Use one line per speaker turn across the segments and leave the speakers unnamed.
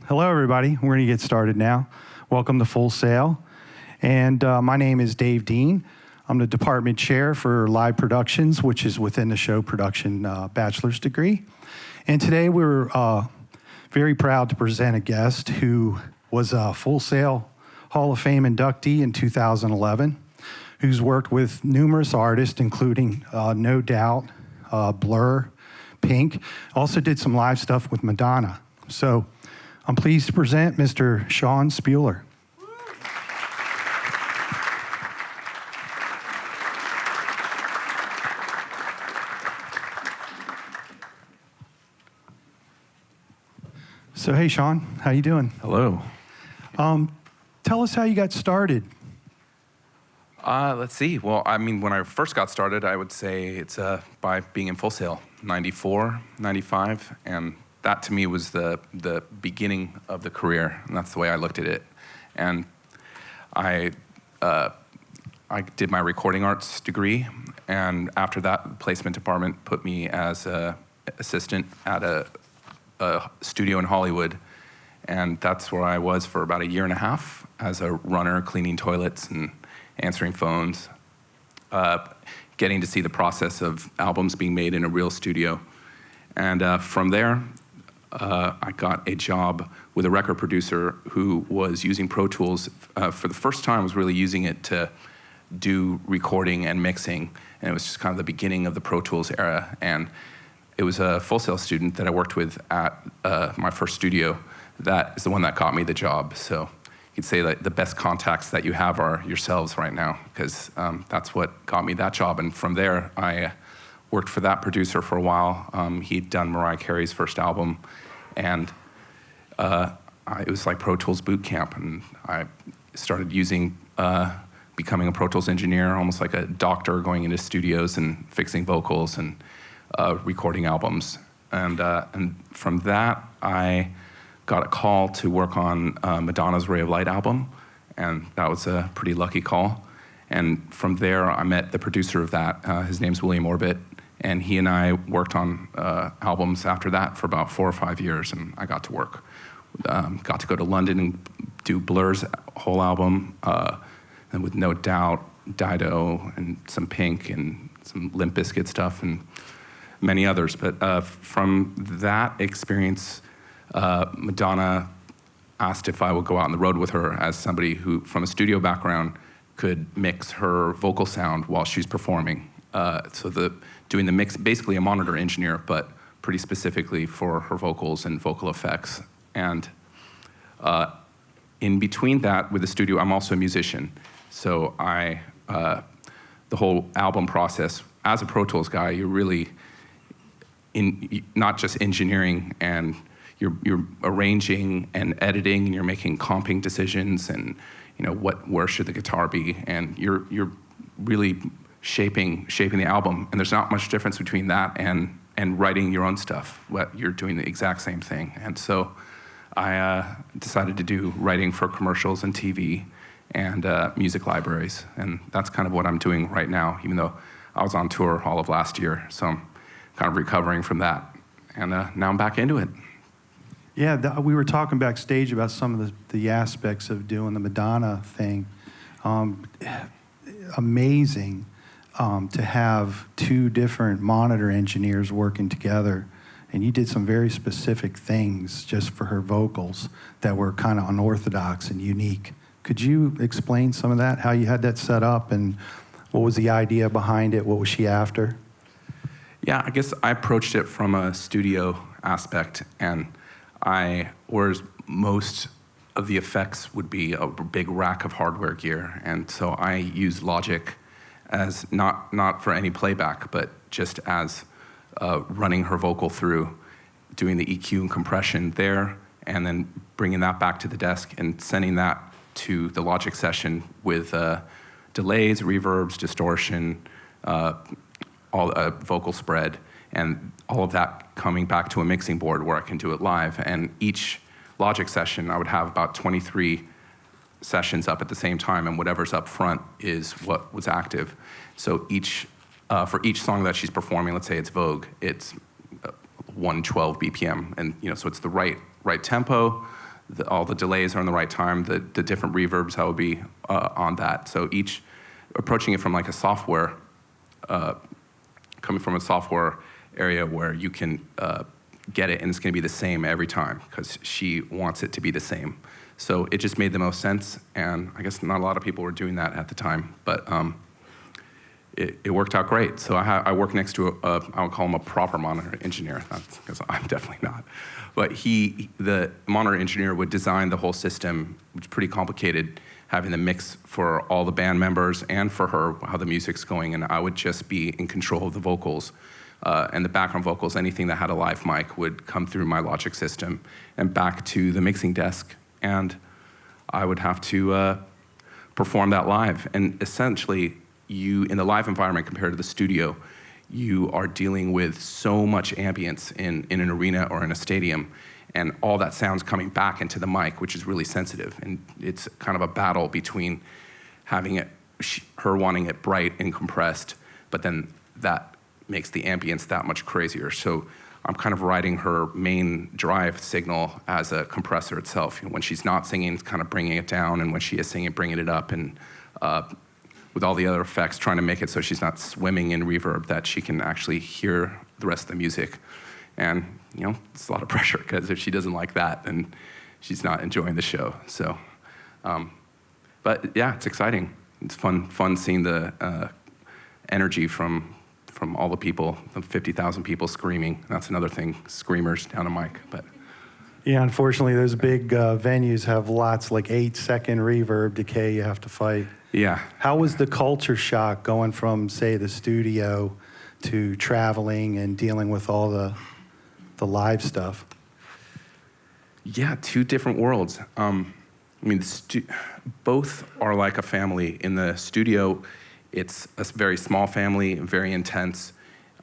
Hello, everybody. We're going to get started now. Welcome to Full Sail. And my name is Dave Dean. I'm the department chair for live productions, which is within the show production bachelor's degree. And today we're very proud to present a guest who was a Full Sail Hall of Fame inductee in 2011, who's worked with numerous artists, including No Doubt, Blur, Pink. Also did some live stuff with Madonna. So I'm pleased to present Mr. Sean Spuehler. So hey, Sean, how you doing?
Hello.
Tell us how you got started.
Let's see. Well, I mean, when I first got started, I would say it's by being in Full Sail, 94, 95, and that to me was the beginning of the career, and that's the way I looked at it. And I did my recording arts degree, and after that, the placement department put me as an assistant at a studio in Hollywood, and that's where I was for about a year and a half as a runner, cleaning toilets and answering phones, getting to see the process of albums being made in a real studio. And from there, I got a job with a record producer who was using Pro Tools for the first time, was really using it to do recording and mixing, and it was just kind of the beginning of the Pro Tools era. And it was a Full Sail student that I worked with at my first studio that is the one that got me the job. So you could say that the best contacts that you have are yourselves right now, because that's what got me that job. And from there, I worked for that producer for a while. He'd done Mariah Carey's first album, and it was like Pro Tools boot camp, and I started using, becoming a Pro Tools engineer, almost like a doctor going into studios and fixing vocals and recording albums. And from that, I got a call to work on Madonna's Ray of Light album, and that was a pretty lucky call. And from there, I met the producer of that. His name's William Orbit, and he and I worked on albums after that for about 4 or 5 years, and I got to work. Got to go to London and do Blur's whole album, and with No Doubt, Dido, and some Pink, and some Limp Bizkit stuff, and many others. But from that experience, Madonna asked if I would go out on the road with her as somebody who, from a studio background, could mix her vocal sound while she's performing. Doing the mix, basically a monitor engineer, but pretty specifically for her vocals and vocal effects. And in between that, with the studio, I'm also a musician. So the whole album process, as a Pro Tools guy, you're really not just engineering, and you're arranging and editing, and you're making comping decisions, and where should the guitar be, and you're really shaping the album. And there's not much difference between that and writing your own stuff. You're doing the exact same thing. And so I decided to do writing for commercials and TV and music libraries, and that's kind of what I'm doing right now, even though I was on tour all of last year, so I'm kind of recovering from that, and now I'm back into it.
Yeah, we were talking backstage about some of the aspects of doing the Madonna thing. Amazing to have 2 different monitor engineers working together, and you did some very specific things just for her vocals that were kind of unorthodox and unique. Could you explain some of that, how you had that set up, and what was the idea behind it? What was she after?
Yeah, I guess I approached it from a studio aspect, and whereas most of the effects would be a big rack of hardware gear, and so I used Logic as not for any playback, but just as running her vocal through, doing the EQ and compression there, and then bringing that back to the desk and sending that to the Logic session with delays, reverbs, distortion, all vocal spread, and all of that coming back to a mixing board where I can do it live. And each Logic session, I would have about 23 sessions up at the same time, and whatever's up front is what was active. So for each song that she's performing, let's say it's Vogue, it's 112 BPM, and so it's the right tempo, all the delays are in the right time, the different reverbs that would be on that. So each, approaching it from like a software, coming from a software area where you can get it and it's gonna be the same every time because she wants it to be the same. So it just made the most sense, and I guess not a lot of people were doing that at the time, but it worked out great. So I work next to I would call him a proper monitor engineer, because I'm definitely not. But the monitor engineer would design the whole system, which is pretty complicated, having the mix for all the band members and for her, how the music's going, and I would just be in control of the vocals. And the background vocals, anything that had a live mic would come through my Logic system and back to the mixing desk. And I would have to perform that live. And essentially, in the live environment compared to the studio, you are dealing with so much ambience in an arena or in a stadium, and all that sound's coming back into the mic, which is really sensitive. And it's kind of a battle between having it, her wanting it bright and compressed, but then that makes the ambience that much crazier. So I'm kind of riding her main drive signal as a compressor itself. When she's not singing, it's kind of bringing it down, and when she is singing, bringing it up, and with all the other effects, trying to make it so she's not swimming in reverb, that she can actually hear the rest of the music. And it's a lot of pressure, because if she doesn't like that, then she's not enjoying the show. So, but yeah, it's exciting. It's fun seeing the energy from all the people, the 50,000 people screaming. That's another thing, screamers down a mic. But
Yeah, unfortunately, those big venues have lots, like 8-second reverb decay you have to fight.
yeah,
How was the culture shock going from, say, the studio to traveling and dealing with all the live stuff?
yeah, two different worlds. I mean, both are like a family. In the studio, it's a very small family, very intense.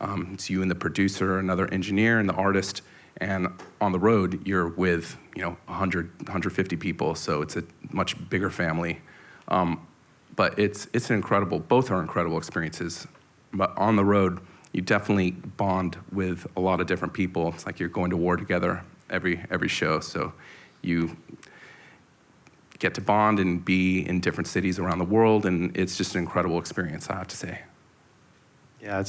It's you and the producer, another engineer, and the artist. And on the road, you're with 100, 150 people, so it's a much bigger family. But it's an incredible. Both are incredible experiences. But on the road, you definitely bond with a lot of different people. It's like you're going to war together every show. So you get to bond and be in different cities around the world, and it's just an incredible experience, I have to say.
Yeah,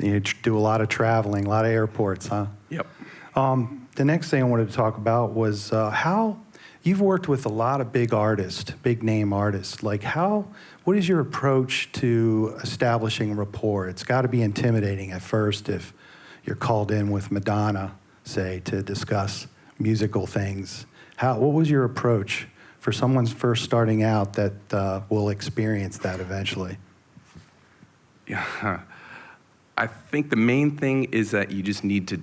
you do a lot of traveling, a lot of airports, huh?
Yep.
The next thing I wanted to talk about was how you've worked with a lot of big artists, big name artists. Like what is your approach to establishing rapport? It's got to be intimidating at first if you're called in with Madonna, say, to discuss musical things. What was your approach for someone first starting out that will experience that eventually?
Yeah. I think the main thing is that you just need to,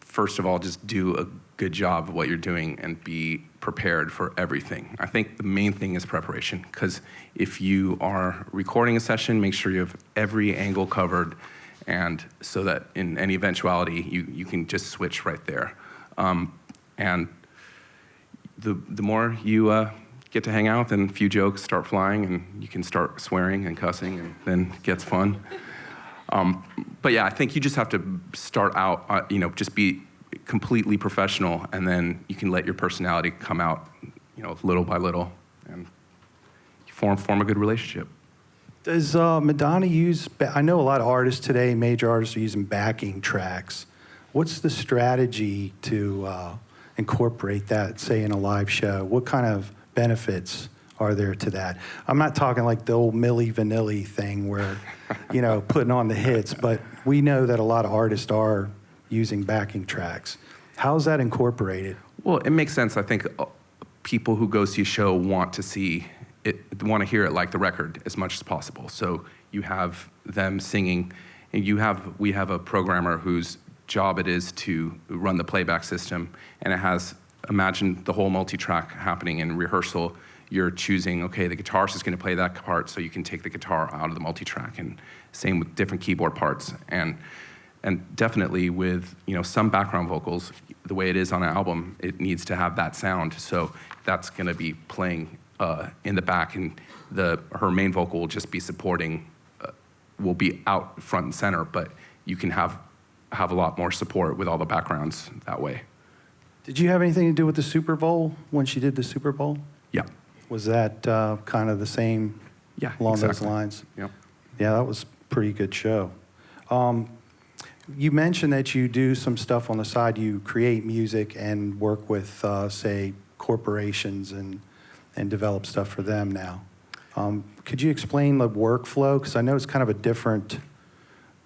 first of all, just do a good job of what you're doing and be prepared for everything. I think the main thing is preparation, because if you are recording a session, make sure you have every angle covered, and so that in any eventuality, you can just switch right there. And the more you get to hang out, then a few jokes start flying, and you can start swearing and cussing, and then it gets fun. But yeah, I think you just have to start out, just be completely professional, and then you can let your personality come out, little by little, and you form a good relationship.
Does Madonna use, I know a lot of artists today, major artists are using backing tracks. What's the strategy to incorporate that, say, in a live show? What kind of benefits are there to that? I'm not talking like the old Milli Vanilli thing where, putting on the hits, but we know that a lot of artists are using backing tracks. How's that incorporated?
Well, it makes sense. I think people who go see a show want to hear it like the record as much as possible. So you have them singing, and we have a programmer whose job it is to run the playback system, and it has, imagine the whole multi-track happening in rehearsal. You're choosing, okay, the guitarist is going to play that part, so you can take the guitar out of the multi-track, and same with different keyboard parts. And definitely with some background vocals, the way it is on an album, it needs to have that sound. So that's going to be playing in the back, and her main vocal will just be supporting, will be out front and center, but you can have a lot more support with all the backgrounds that way.
Did you have anything to do with the Super Bowl when she did the Super Bowl?
Yeah.
Was that kind of the same
Yeah,
along those
exactly.
lines?
Yep.
Yeah, that was a pretty good show. You mentioned that you do some stuff on the side. You create music and work with, say, corporations and develop stuff for them now. Could you explain the workflow? Because I know it's kind of a different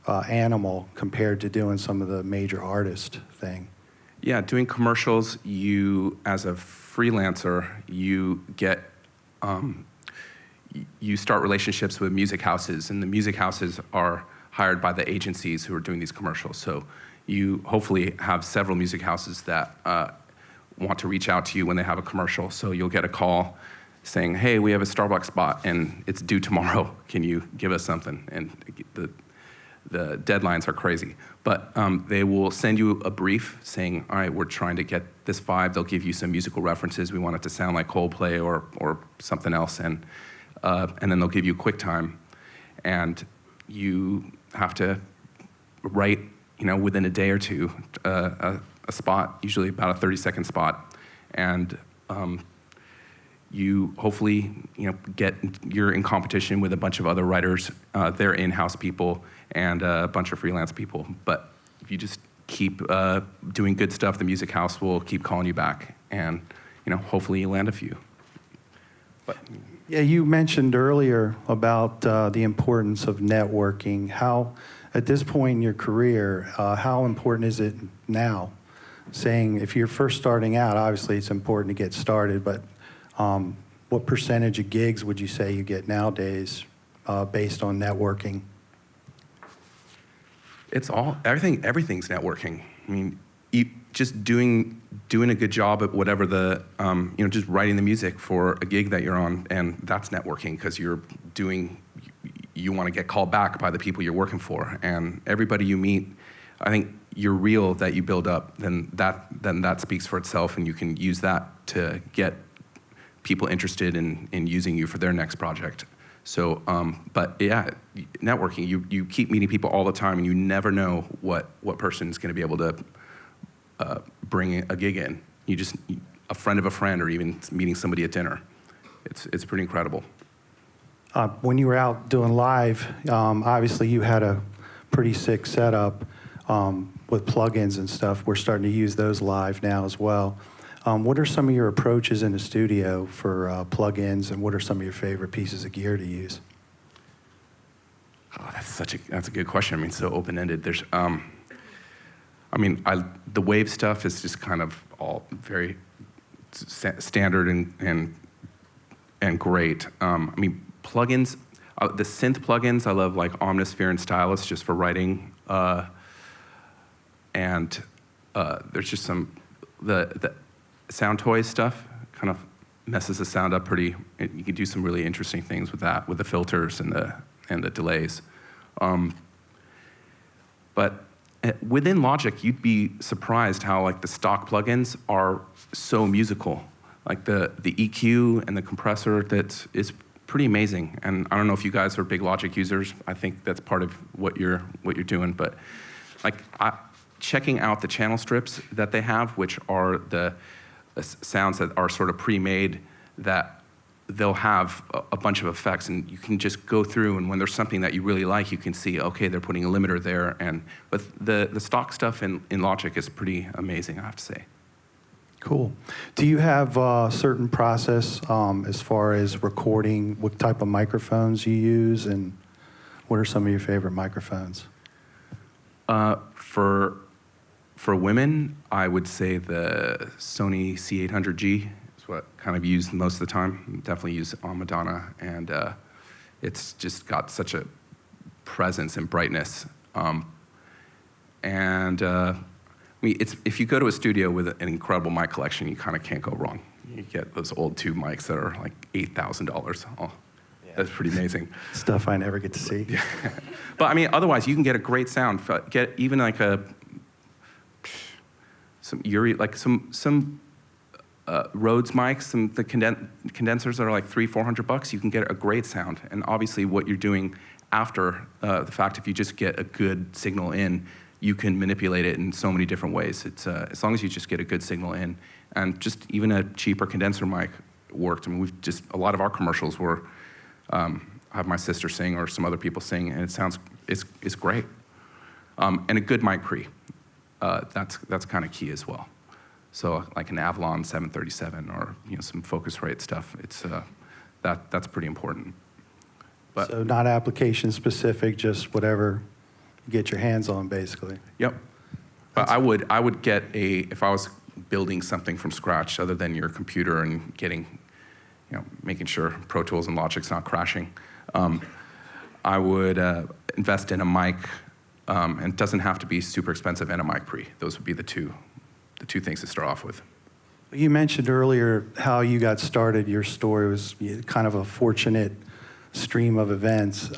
animal compared to doing some of the major artist thing.
Yeah, doing commercials, you, as a freelancer, you get, you start relationships with music houses, and the music houses are hired by the agencies who are doing these commercials. So you hopefully have several music houses that want to reach out to you when they have a commercial. So you'll get a call saying, hey, we have a Starbucks spot and it's due tomorrow. Can you give us something? And the deadlines are crazy. But they will send you a brief saying, all right, we're trying to get this vibe. They'll give you some musical references. We want it to sound like Coldplay or something else. And then they'll give you QuickTime. And you have to write, within a day or two, a spot, usually about a 30-second spot. And you hopefully, you're in competition with a bunch of other writers. They're in-house people and a bunch of freelance people. But if you just keep doing good stuff, the music house will keep calling you back, and hopefully you land a few. But
yeah, you mentioned earlier about the importance of networking. How, at this point in your career, how important is it now? Saying if you're first starting out, obviously it's important to get started, but what percentage of gigs would you say you get nowadays based on networking?
It's everything's networking. I mean, just doing a good job at whatever just writing the music for a gig that you're on, and that's networking because you want to get called back by the people you're working for, and everybody you meet, I think your reel that you build up, then that speaks for itself, and you can use that to get people interested in using you for their next project. So, but yeah, networking, you keep meeting people all the time, and you never know what person's going to be able to bring a gig in. A friend of a friend, or even meeting somebody at dinner. It's pretty incredible.
When you were out doing live, obviously you had a pretty sick setup with plugins and stuff. We're starting to use those live now as well. What are some of your approaches in the studio for plugins, and what are some of your favorite pieces of gear to use?
Oh, that's a good question. I mean, so open-ended. There's, the wave stuff is just kind of all very standard and great. Plugins, the synth plugins, I love like Omnisphere and Stylus just for writing. And there's just some, the Sound Toys stuff kind of messes the sound up pretty. You can do some really interesting things with that, with the filters and the delays. But within Logic, you'd be surprised how like the stock plugins are so musical. Like the EQ and the compressor, is pretty amazing. And I don't know if you guys are big Logic users. I think that's part of what you're doing. But like checking out the channel strips that they have, which are the sounds that are sort of pre-made, that they'll have a bunch of effects, and you can just go through, and when there's something that you really like, you can see, okay, they're putting a limiter there. But the stock stuff in Logic is pretty amazing, I have to say.
Cool. Do you have a certain process as far as recording, what type of microphones you use, and what are some of your favorite microphones?
For women, I would say the Sony C800G is what kind of used most of the time. Definitely use on Madonna, and it's just got such a presence and brightness. If you go to a studio with an incredible mic collection, you kind of can't go wrong. You get those old tube mics that are like $8,000. Oh, yeah. That's pretty amazing.
Stuff I never get to see.
Yeah. But otherwise, you can get a great sound. Get even like some Rhodes mics, the condensers that are like $300-400. You can get a great sound. And obviously, what you're doing after the fact, if you just get a good signal in, you can manipulate it in so many different ways. It's as long as you just get a good signal in, and just even a cheaper condenser mic worked. I mean, a lot of our commercials were have my sister sing or some other people sing, and it's great. And a good mic pre, that's kind of key as well. So like an Avalon 737 or some Focusrite stuff, that's pretty important. But,
so not application specific, just whatever you get your hands on, basically.
Yep. But I would get if I was building something from scratch, other than your computer and making sure Pro Tools and Logic's not crashing, I would invest in a mic, and it doesn't have to be super expensive, and a mic pre. Those would be the two things to start off with.
You mentioned earlier how you got started. Your story was kind of a fortunate stream of events.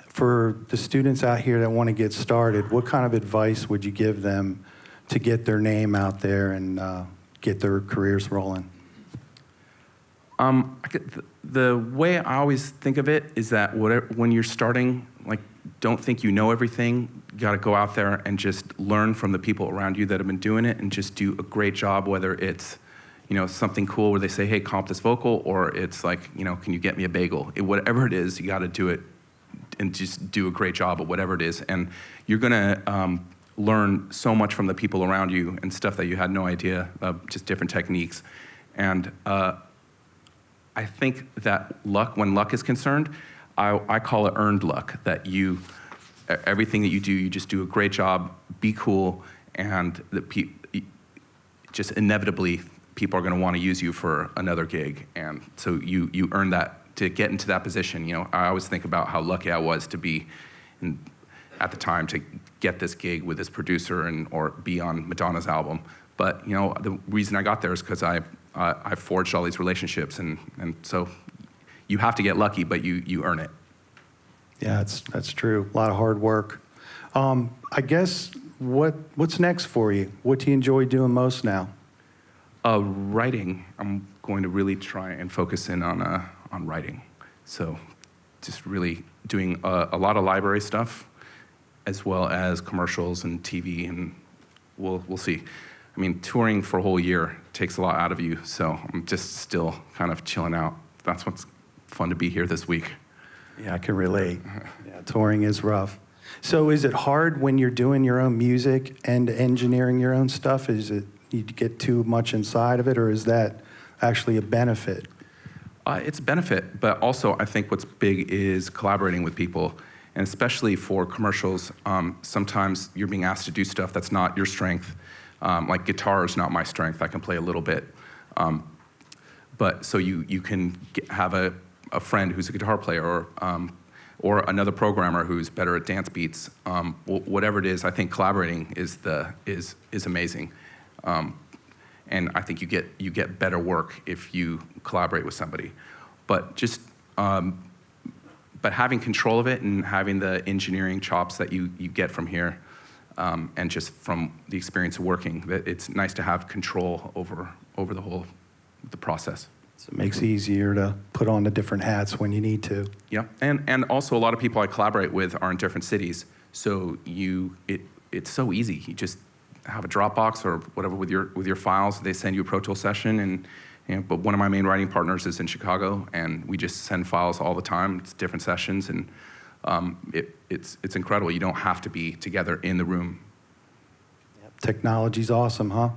For the students out here that want to get started, what kind of advice would you give them to get their name out there and get their careers rolling?
The way I always think of it is that when you're starting, don't think you know everything. You got to go out there and just learn from the people around you that have been doing it, and just do a great job. Whether it's something cool where they say, "Hey, comp this vocal," or it's like, "Can you get me a bagel?" Whatever it is, you got to do it and just do a great job at whatever it is. And you're gonna learn so much from the people around you and stuff that you had no idea, just different techniques. And I think that when luck is concerned, I call it earned luck. That everything that you do, you just do a great job, be cool, and just inevitably people are going to want to use you for another gig. And so you earn that to get into that position. I always think about how lucky I was to be at the time to get this gig with this producer or be on Madonna's album. But the reason I got there is because I forged all these relationships, and so you have to get lucky, but you earn it.
Yeah, that's true. A lot of hard work. I guess what's next for you? What do you enjoy doing most now?
Writing. I'm going to really try and focus in on writing. So just really doing a lot of library stuff, as well as commercials and TV, and we'll see. I mean, touring for a whole year takes a lot out of you, so I'm just still kind of chilling out. That's what's fun to be here this week.
Yeah, I can relate. Yeah, touring is rough. So is it hard when you're doing your own music and engineering your own stuff? Is it you get too much inside of it, or is that actually a benefit?
It's a benefit, but also I think what's big is collaborating with people, and especially for commercials, sometimes you're being asked to do stuff that's not your strength. Like guitar is not my strength. I can play a little bit. But so you can have a friend who's a guitar player, or another programmer who's better at dance beats. Whatever it is, I think collaborating is amazing. And I think you get better work if you collaborate with somebody. But but having control of it and having the engineering chops that you get from here, and just from the experience of working, that it's nice to have control over the process.
So it makes it easier to put on the different hats when you need to.
Yeah, and also a lot of people I collaborate with are in different cities, so it's so easy. You just have a Dropbox or whatever with your files. They send you a Pro Tools session, and but one of my main writing partners is in Chicago, and we just send files all the time. It's different sessions, and it's incredible. You don't have to be together in the room.
Yep. Technology's awesome, huh?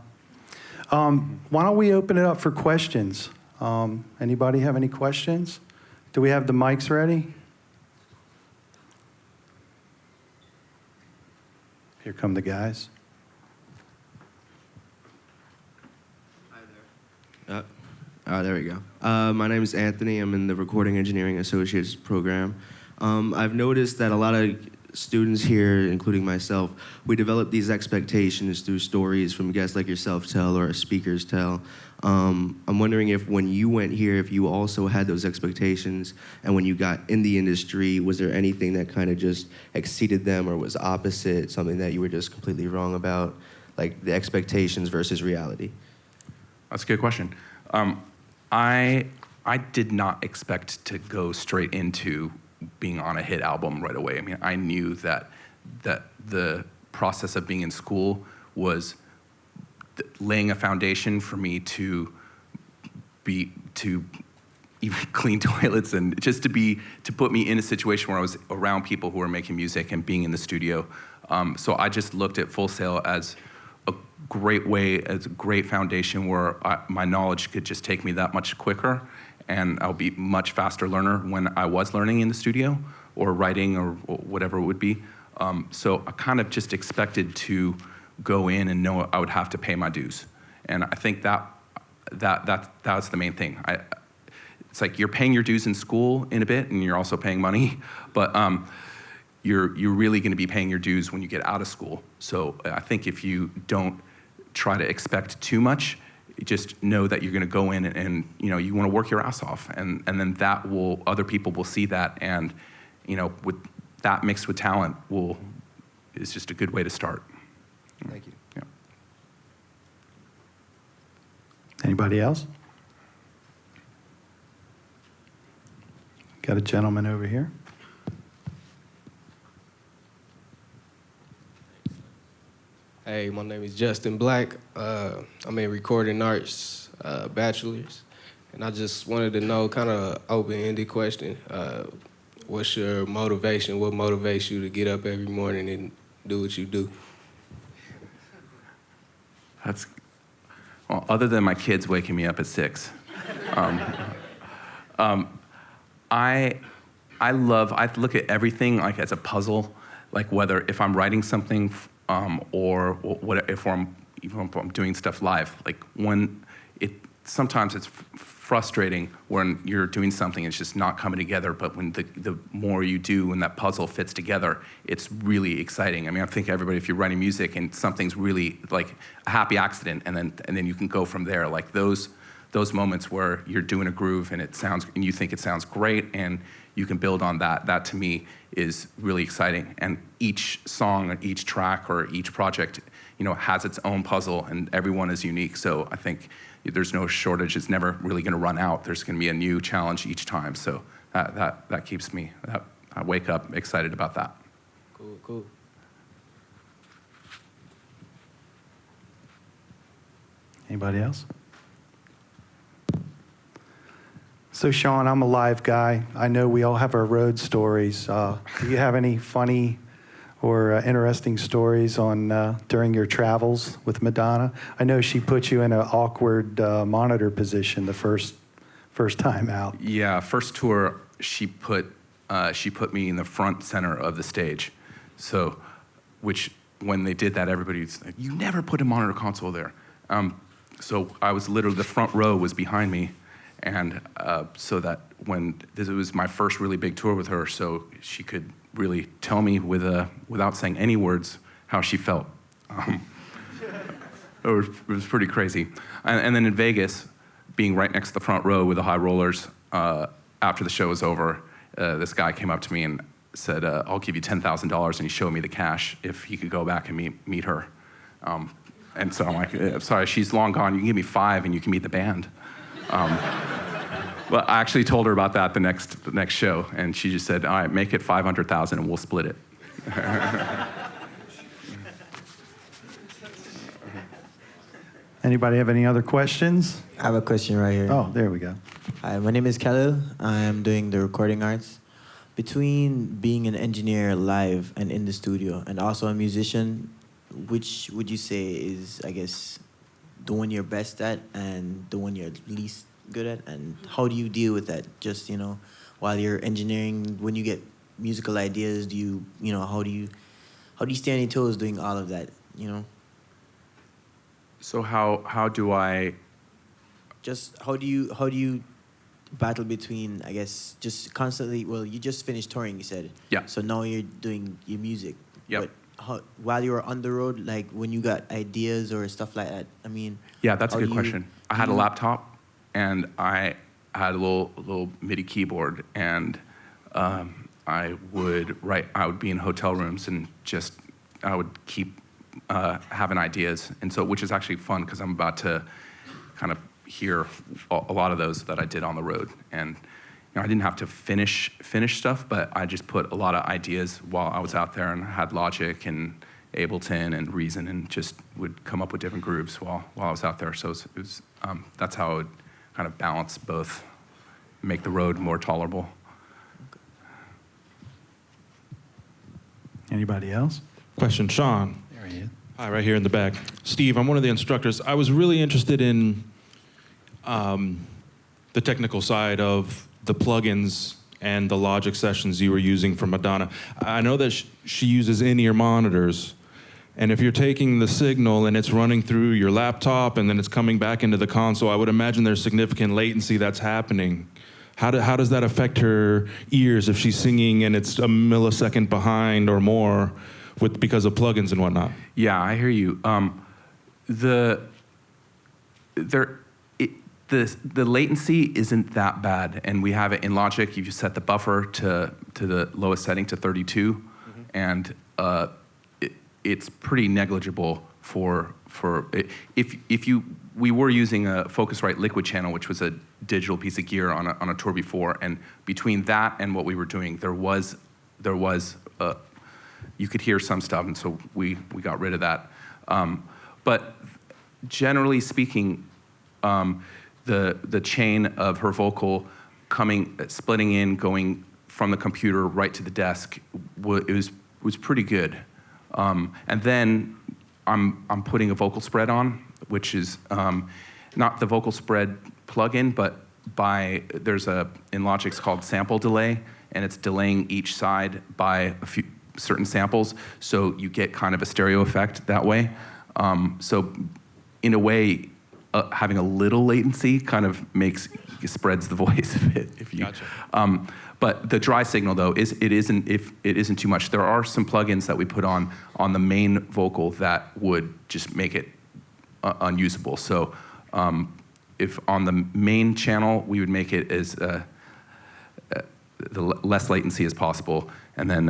Why don't we open it up for questions? Anybody have any questions? Do we have the mics ready? Here come the guys.
Hi there. There we go. My name is Anthony. I'm in the Recording Engineering Associates program. I've noticed that a lot of students here, including myself, we develop these expectations through stories from guests like yourself tell or speakers tell. I'm wondering if when you went here, if you also had those expectations, and when you got in the industry, was there anything that kind of just exceeded them or was opposite, something that you were just completely wrong about, like the expectations versus reality?
That's a good question. I did not expect to go straight into being on a hit album right away. I mean, I knew that the process of being in school was laying a foundation for me to even clean toilets and just to put me in a situation where I was around people who were making music and being in the studio. So I just looked at Full Sail as a great way, as a great foundation where my knowledge could just take me that much quicker, and I'll be much faster learner when I was learning in the studio or writing or whatever it would be. So I kind of just expected to go in and know I would have to pay my dues. And I think that's the main thing. It's like you're paying your dues in school in a bit, and you're also paying money, but you're really going to be paying your dues when you get out of school. So I think if you don't try to expect too much, just know that you're going to go in and you want to work your ass off, and then other people will see that, and with that mixed with talent is just a good way to start.
Thank you.
Yeah.
Anybody else? Got a gentleman over here.
Hey, my name is Justin Black. I'm in recording arts, bachelor's, and I just wanted to know, kind of open-ended question, what's your motivation? What motivates you to get up every morning and do what you do?
Well, other than my kids waking me up at 6. I look at everything like as a puzzle, like whether if I'm writing something or what if I'm doing stuff live. Like sometimes it's frustrating when you're doing something and it's just not coming together, but when the more you do and that puzzle fits together, it's really exciting. I mean, I think everybody, if you're writing music and something's really like a happy accident, and then you can go from there. Like those moments where you're doing a groove and you think it sounds great and you can build on that. That to me is really exciting. And each song, or each track, or each project, has its own puzzle, and everyone is unique. So I think there's no shortage. It's never really going to run out. There's going to be a new challenge each time. So that keeps me. I wake up excited about that.
Cool.
Anybody else? So, Sean, I'm a live guy. I know we all have our road stories. Do you have any funny or interesting stories on during your travels with Madonna? I know she put you in an awkward monitor position the first time out.
Yeah, first tour, she put me in the front center of the stage. So, which when they did that, everybody was like, "You never put a monitor console there." So I was literally, the front row was behind me. And so that this was my first really big tour with her, so she could really tell me without saying any words how she felt. It was pretty crazy. And then in Vegas, being right next to the front row with the high rollers, after the show was over, this guy came up to me and said, "I'll give you $10,000," and he showed me the cash if he could go back and meet her. And so I'm like, "Sorry, she's long gone. You can give me 5 and you can meet the band." But I actually told her about that the next show, and she just said, "All right, make it 500,000 and we'll split it."
Anybody have any other questions?
I have a question right here.
Oh, there we go.
Hi, my name is Khalil. I am doing the recording arts. Between being an engineer live and in the studio, and also a musician, which would you say is, I guess, the one you're best at and the one you're least good at? And how do you deal with that? Just, while you're engineering, when you get musical ideas, how do you stay on your toes doing all of that,
So how do I?
Just how do you battle between, I guess, just constantly, well, you just finished touring, you said.
Yeah.
So now you're doing your music.
Yep.
But while you were on the road, like when you got ideas or stuff like that, I mean.
Yeah, that's a good question. I had a
you-
laptop, and I had a little MIDI keyboard, and I would be in hotel rooms and I would keep having ideas, and so, which is actually fun because I'm about to kind of hear a lot of those that I did on the road. And I didn't have to finish stuff, but I just put a lot of ideas while I was out there, and I had Logic and Ableton and Reason, and just would come up with different grooves while I was out there. So that's how I would kind of balance both, make the road more tolerable.
Anybody else?
Question, Sean.
There he is.
Hi, right here in the back. Steve, I'm one of the instructors. I was really interested in the technical side of the plugins and the Logic sessions you were using for Madonna. I know that she uses in-ear monitors, and if you're taking the signal and it's running through your laptop and then it's coming back into the console, I would imagine there's significant latency that's happening. How does that affect her ears if she's singing and it's a millisecond behind or more because of plugins and whatnot?
Yeah, I hear you. The latency isn't that bad, and we have it in Logic. You just set the buffer to the lowest setting to 32, and it's pretty negligible for we were using a Focusrite Liquid channel, which was a digital piece of gear on a tour before, and between that and what we were doing, there was you could hear some stuff, and so we got rid of that. But generally speaking, the chain of her vocal splitting in, going from the computer right to the desk, was pretty good. And then I'm putting a vocal spread on, which is not the vocal spread plugin, but there's in Logic it's called sample delay, and it's delaying each side by a few certain samples, so you get kind of a stereo effect that way. So in a way, having a little latency kind of spreads the voice a bit. Gotcha. But the dry signal though it isn't too much. There are some plugins that we put on the main vocal that would just make it unusable. So if on the main channel we would make it as the less latency as possible, and then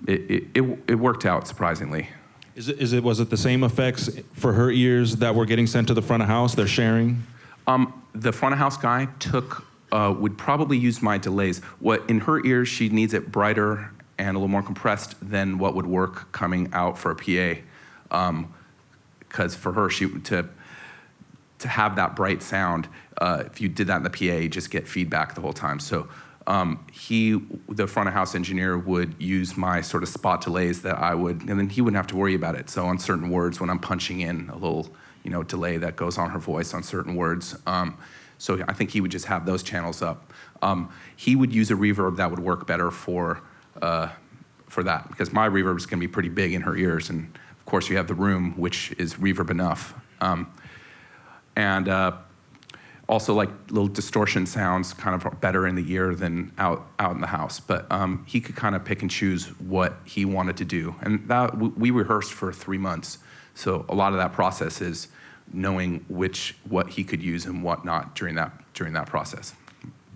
it worked out surprisingly.
Was it the same effects for her ears that were getting sent to the front of house? They're sharing?
The front of house guy would probably use my delays. What in her ears, she needs it brighter and a little more compressed than what would work coming out for a PA. Because for her, to have that bright sound, if you did that in the PA, you just get feedback the whole time. So the front of house engineer would use my sort of spot delays that I would, and then he wouldn't have to worry about it. So on certain words, when I'm punching in a little, delay that goes on her voice on certain words, so I think he would just have those channels up. He would use a reverb that would work better for that, because my reverb is going to be pretty big in her ears, and of course you have the room, which is reverb enough, and also like little distortion sounds kind of better in the ear than out in the house. But he could kind of pick and choose what he wanted to do, and that we rehearsed for 3 months. So a lot of that process is knowing what he could use and what not during that process.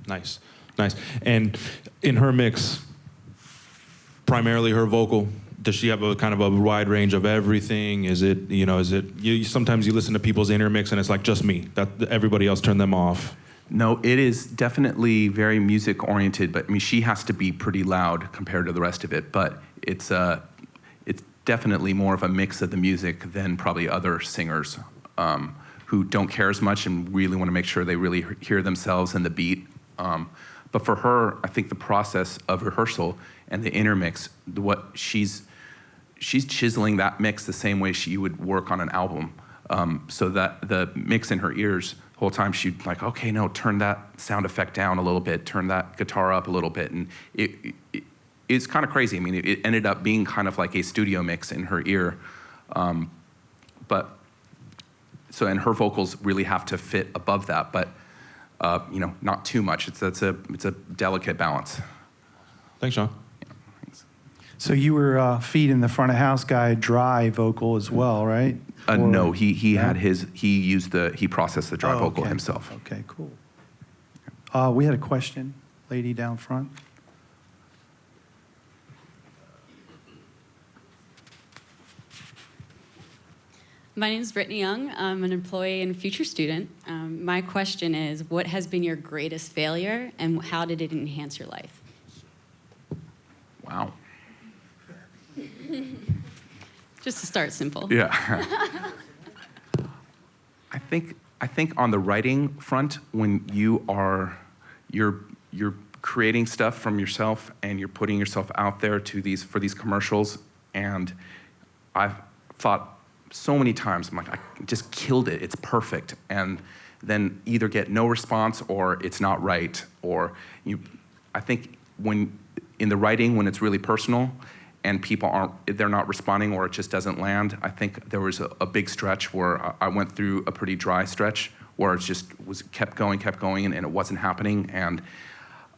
Nice. And in her mix, primarily her vocal, does she have a kind of a wide range of everything? Sometimes you listen to people's intermix and it's like just me, that everybody else turned them off?
No, it is definitely very music oriented, but I mean, she has to be pretty loud compared to the rest of it, but it's definitely more of a mix of the music than probably other singers who don't care as much and really want to make sure they really hear themselves and the beat. But for her, I think the process of rehearsal and the intermix, she's chiseling that mix the same way she would work on an album. So that the mix in her ears, the whole time she'd like, okay, no, turn that sound effect down a little bit, turn that guitar up a little bit. And it's kind of crazy. I mean, it ended up being kind of like a studio mix in her ear. And her vocals really have to fit above that, but not too much. It's a delicate balance.
Thanks, Sean.
Yeah, thanks.
So you were feeding the front of house guy dry vocal as well, right?
No, he processed the dry vocal himself.
Okay, cool. We had a question, lady down front.
My name is Brittany Young. I'm an employee and future student. My question is, what has been your greatest failure and how did it enhance your life?
Wow.
Just to start simple.
Yeah. I think on the writing front, when you're creating stuff from yourself and you're putting yourself out there for these commercials, and I've thought so many times, I'm like, I just killed it, it's perfect, and then either get no response or it's not right, or I think when in the writing, when it's really personal and they're not responding or it just doesn't land, I think there was a big stretch where I went through a pretty dry stretch where it just kept going, and it wasn't happening, and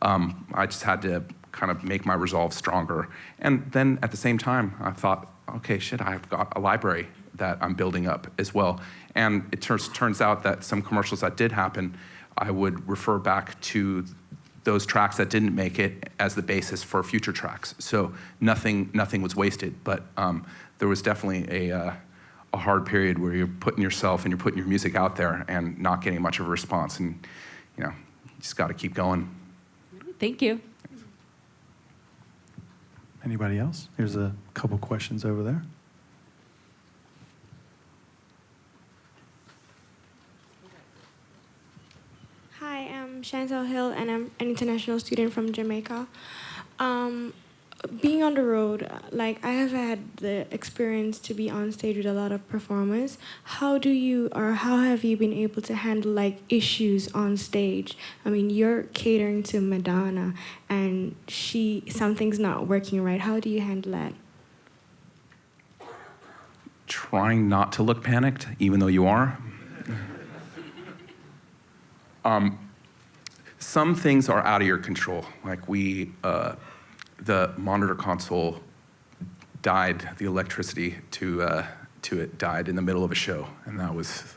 I just had to kind of make my resolve stronger. And then at the same time, I thought, okay, shit, I've got a library that I'm building up as well. And it turns out that some commercials that did happen, I would refer back to those tracks that didn't make it as the basis for future tracks. So nothing was wasted, but there was definitely a hard period where you're putting yourself and you're putting your music out there and not getting much of a response, and you just got to keep going.
Thank you.
Anybody else? There's a couple questions over there.
Hi, I'm Chantel Hill, and I'm an international student from Jamaica. Being on the road, like I have had the experience to be on stage with a lot of performers. How have you been able to handle like issues on stage? I mean, you're catering to Madonna, and something's not working right. How do you handle that?
Trying not to look panicked, even though you are. Some things are out of your control. Like the monitor console died, the electricity to it died in the middle of a show, and that was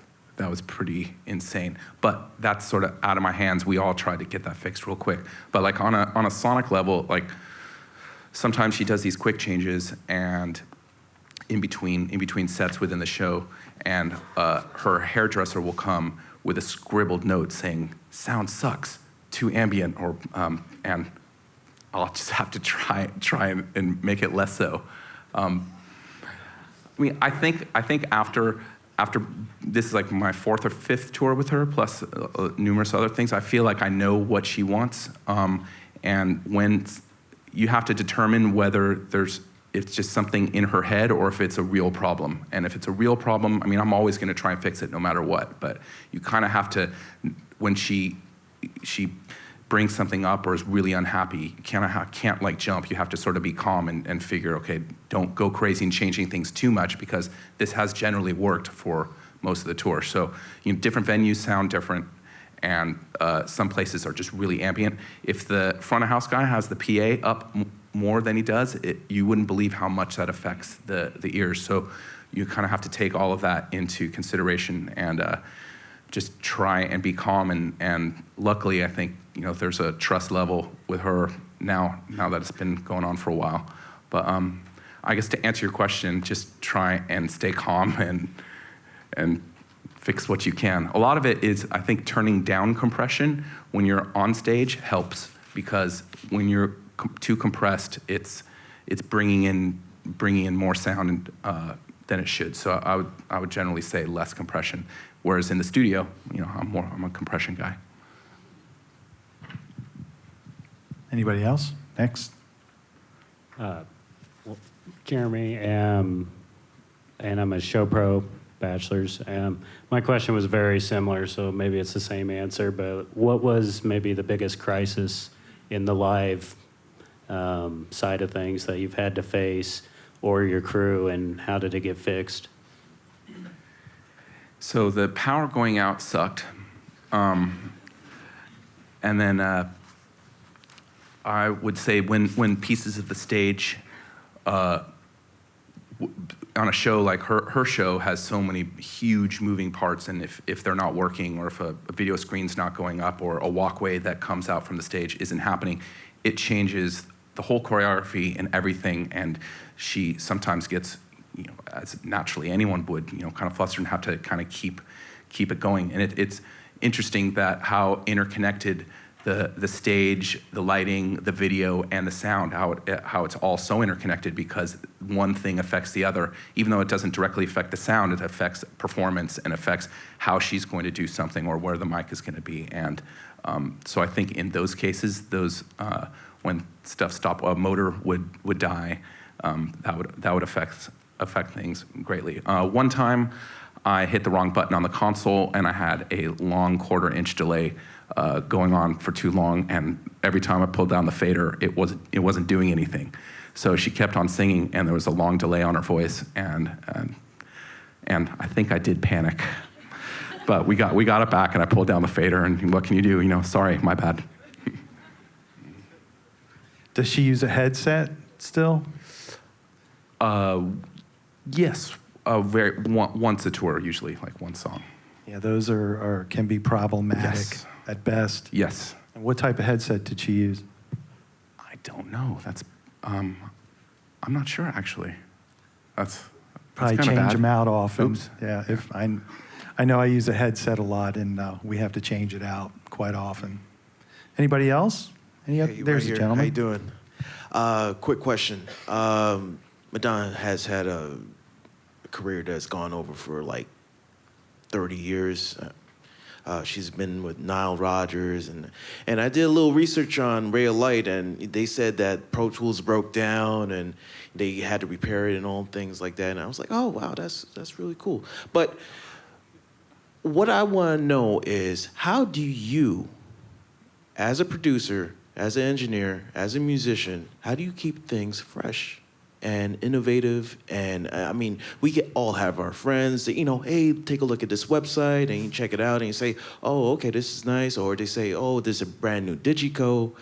pretty insane. But that's sort of out of my hands. We all tried to get that fixed real quick. But like on a sonic level, like sometimes she does these quick changes and in between sets within the show, and her hairdresser will come with a scribbled note saying, "Sound sucks, too ambient," or and I'll just have to try and make it less so. I mean, I think after this is like my 4th or 5th tour with her, plus numerous other things, I feel like I know what she wants, and when you have to determine whether it's just something in her head or if it's a real problem. And if it's a real problem, I mean, I'm always going to try and fix it no matter what. But you kind of have to, when she brings something up or is really unhappy, you can't like jump. You have to sort of be calm and figure, okay, don't go crazy and changing things too much, because this has generally worked for most of the tour. So different venues sound different, and some places are just really ambient. If the front of house guy has the PA up more than he does, you wouldn't believe how much that affects the ears. So you kind of have to take all of that into consideration and just try and be calm. And luckily, I think there's a trust level with her now that it's been going on for a while. But I guess to answer your question, just try and stay calm and fix what you can. A lot of it is, I think, turning down compression when you're on stage helps, because when you're too compressed, it's bringing in more sound than it should. So I would generally say less compression. Whereas in the studio, I'm a compression guy.
Anybody else? Next.
Jeremy, and I'm a show pro bachelor's. My question was very similar, so maybe it's the same answer, but what was maybe the biggest crisis in the live side of things that you've had to face, or your crew, and how did it get fixed?
So the power going out sucked. And then I would say when pieces of the stage, on a show like her show has so many huge moving parts, and if they're not working, or if a video screen's not going up, or a walkway that comes out from the stage isn't happening, it changes the whole choreography and everything, and she sometimes gets, as naturally anyone would, kind of flustered and have to kind of keep it going. And it's interesting that how interconnected the stage, the lighting, the video, and the sound, how it's all so interconnected because one thing affects the other. Even though it doesn't directly affect the sound, it affects performance and affects how she's going to do something or where the mic is going to be. And so I think in those cases, when stuff stopped, a motor would die, that would affect things greatly. One time, I hit the wrong button on the console, and I had a long 1/4-inch delay going on for too long, and every time I pulled down the fader, it wasn't doing anything. So she kept on singing, and there was a long delay on her voice, and I think I did panic. But we got it back, and I pulled down the fader, and what can you do? You know, sorry, my bad.
Does she use a headset still?
Yes, once a tour, usually, like one song.
Yeah, those can be problematic
Yes.
at best.
Yes.
And what type of headset did she use?
I don't know. That's I'm not sure actually. That's
Probably
kinda
change
bad.
them out often.
Oops.
Yeah, if I know I use a headset a lot, and we have to change it out quite often. Anybody else?
Hey,
There's
right
a
here.
gentleman.
How you doing? Quick question. Madonna has had a career that's gone over for like 30 years. She's been with Nile Rodgers, and I did a little research on Ray of Light, and they said that Pro Tools broke down and they had to repair it and all things like that. And I was like, oh wow, that's really cool. But what I want to know is, how do you, as a producer, as an engineer, as a musician, how do you keep things fresh and innovative? And I mean, all have our friends that, hey, take a look at this website, and you check it out and you say, oh, okay, this is nice. Or they say, oh, there's a brand new Digico.